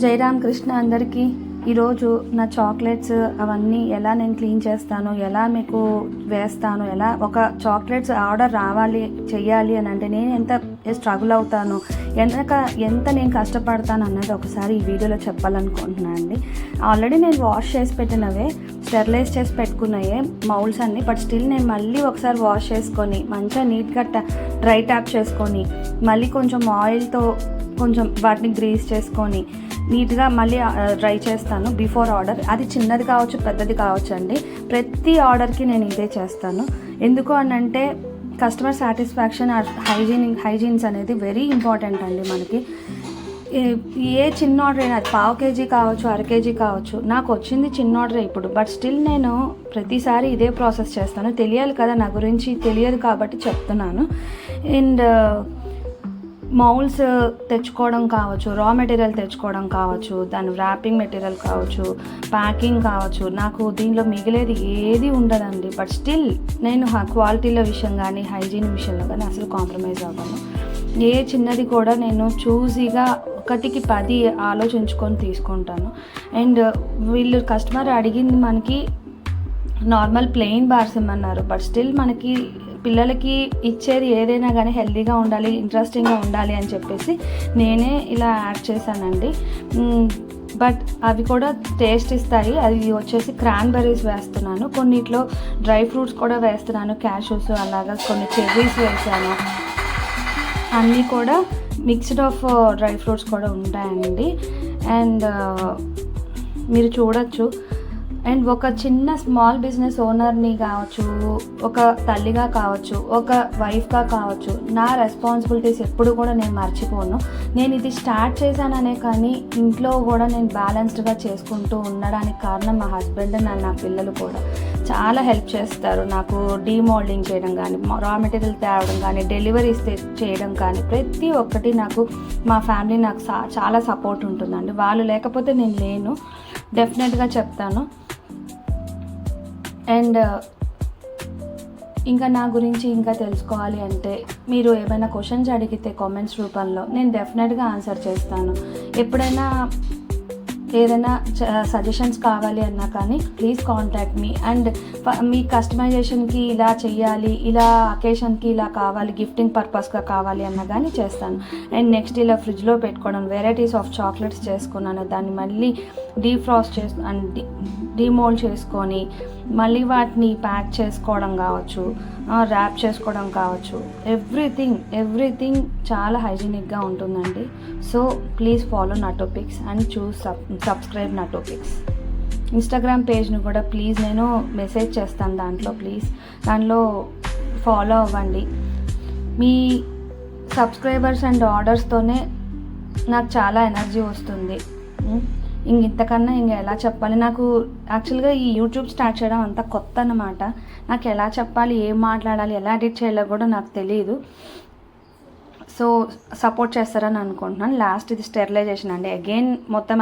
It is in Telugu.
జై రామ్ కృష్ణ అందరికీ. ఈరోజు నా చాక్లెట్స్ అవన్నీ ఎలా నేను క్లీన్ చేస్తాను, ఎలా మీకు వేస్తాను, ఎలా ఒక చాక్లెట్స్ ఆర్డర్ రావాలి చెయ్యాలి అని అంటే నేను ఎంత స్ట్రగుల్ అవుతాను, ఎంత నేను కష్టపడతాను అన్నది ఒకసారి ఈ వీడియోలో చెప్పాలనుకుంటున్నాను అండి. ఆల్రెడీ నేను వాష్ చేసి పెట్టినవే, స్టెరిలైజ్ చేసి పెట్టుకున్నాయే మౌల్స్ అన్నీ, బట్ స్టిల్ నేను మళ్ళీ ఒకసారి వాష్ చేసుకొని మంచిగా నీట్గా డ్రై ట్యాప్ చేసుకొని మళ్ళీ కొంచెం ఆయిల్తో కొంచెం వాటిని గ్రీస్ చేసుకొని నీట్గా మళ్ళీ డ్రై చేస్తాను బిఫోర్ ఆర్డర్. అది చిన్నది కావచ్చు పెద్దది కావచ్చు అండి, ప్రతి ఆర్డర్కి నేను ఇదే చేస్తాను. ఎందుకు అని అంటే కస్టమర్ సాటిస్ఫాక్షన్ హైజీన్స్ అనేది వెరీ ఇంపార్టెంట్ అండి మనకి. ఏ చిన్న ఆర్డర్ అయినా, అది పావు కేజీ కావచ్చు, అర కేజీ కావచ్చు, నాకు వచ్చింది చిన్న ఆర్డర్ ఇప్పుడు, బట్ స్టిల్ నేను ప్రతిసారి ఇదే ప్రాసెస్ చేస్తాను. తెలియాలి కదా, నా గురించి తెలియదు కాబట్టి చెప్తున్నాను. అండ్ మౌల్స్ తెచ్చుకోవడం కావచ్చు, రా మెటీరియల్ తెచ్చుకోవడం కావచ్చు, దాని ర్యాపింగ్ మెటీరియల్ కావచ్చు, ప్యాకింగ్ కావచ్చు, నాకు దీనిలో మిగిలేది ఏది ఉండదండి. బట్ స్టిల్ నేను క్వాలిటీల విషయం కానీ హైజీన్ విషయంలో కానీ అసలు కాంప్రమైజ్ అవ్వను. ఏ చిన్నది కూడా నేను చూజీగా 1కి 10 ఆలోచించుకొని తీసుకుంటాను. అండ్ వీళ్ళు కస్టమర్ అడిగింది మనకి నార్మల్ ప్లెయిన్ బార్స్ ఇమ్మన్నారు, బట్ స్టిల్ మనకి పిల్లలకి ఇచ్చేది ఏదైనా కానీ హెల్తీగా ఉండాలి, ఇంట్రెస్టింగ్గా ఉండాలి అని చెప్పేసి నేనే ఇలా యాడ్ చేశానండి. బట్ అవి కూడా టేస్ట్ ఇస్తాయి. అది వచ్చేసి క్రాన్బెర్రీస్ వేస్తున్నాను, కొన్నిట్లో డ్రై ఫ్రూట్స్ కూడా వేస్తున్నాను, క్యాషూస్ అలాగా కొన్ని చెర్రీస్ వేసాను. అన్నీ కూడా మిక్స్డ్ ఆఫ్ డ్రై ఫ్రూట్స్ కూడా ఉంటాయండి. అండ్ మీరు చూడొచ్చు. అండ్ ఒక చిన్న స్మాల్ బిజినెస్ ఓనర్ని కావచ్చు, ఒక తల్లిగా కావచ్చు, ఒక వైఫ్గా కావచ్చు, నా రెస్పాన్సిబిలిటీస్ ఎప్పుడు కూడా నేను మర్చిపోను. నేను ఇది స్టార్ట్ చేశాననే కానీ ఇంట్లో కూడా నేను బ్యాలెన్స్డ్గా చేసుకుంటూ ఉండడానికి కారణం మా హస్బెండ్ అండ్ నా పిల్లలు కూడా చాలా హెల్ప్ చేస్తారు. నాకు డీమోల్డింగ్ చేయడం కానీ, రా మెటీరియల్ తేవడం కానీ, డెలివరీస్ చేయడం కానీ, ప్రతి ఒక్కటి నాకు మా ఫ్యామిలీ నాకు చాలా సపోర్ట్ ఉంటుందండి. వాళ్ళు లేకపోతే నేను లేను, డెఫినెట్గా చెప్తాను. అండ్ ఇంకా నా గురించి ఇంకా తెలుసుకోవాలి అంటే మీరు ఏమైనా క్వశ్చన్స్ అడిగితే కామెంట్స్ రూపంలో నేను డెఫినెట్గా ఆన్సర్ చేస్తాను. ఎప్పుడైనా ఏదైనా సజెషన్స్ కావాలి అన్నా కానీ ప్లీజ్ కాంటాక్ట్ మీ. అండ్ మీ కస్టమైజేషన్కి ఇలా చెయ్యాలి, ఇలా అకేషన్కి ఇలా కావాలి, గిఫ్టింగ్ పర్పస్గా కావాలి అన్నా కానీ చేస్తాను. అండ్ నెక్స్ట్ ఇలా ఫ్రిడ్జ్లో పెట్టుకోవడం, వెరైటీస్ ఆఫ్ చాక్లెట్స్ చేసుకున్నాను, దాన్ని మళ్ళీ డీఫ్రాస్ట్ అండ్ డీమోల్డ్ చేసుకొని మళ్ళీ వాటిని ప్యాక్ చేసుకోవడం కావచ్చు, ర్యాప్ చేసుకోవడం కావచ్చు, ఎవ్రీథింగ్ చాలా హైజీనిక్గా ఉంటుందండి. So please follow Natopix and subscribe Natopix. Instagram పేజ్ను కూడా ప్లీజ్ నేను మెసేజ్ చేస్తాను, దాంట్లో ఫాలో అవ్వండి. మీ సబ్స్క్రైబర్స్ అండ్ ఆర్డర్స్తోనే నాకు చాలా ఎనర్జీ వస్తుంది. ఇంతకన్నా ఎలా చెప్పాలి, నాకు యాక్చువల్గా ఈ యూట్యూబ్ స్టార్ట్ చేయడం అంతా కొత్త అన్నమాట. నాకు ఎలా చెప్పాలి, ఏం మాట్లాడాలి, ఎలా ఎడిట్ చేయాలో కూడా నాకు తెలియదు. సో సపోర్ట్ చేస్తారని అనుకుంటున్నాను. లాస్ట్ ఇది స్టెరిలైజేషన్ అండి. అగైన్ మొత్తం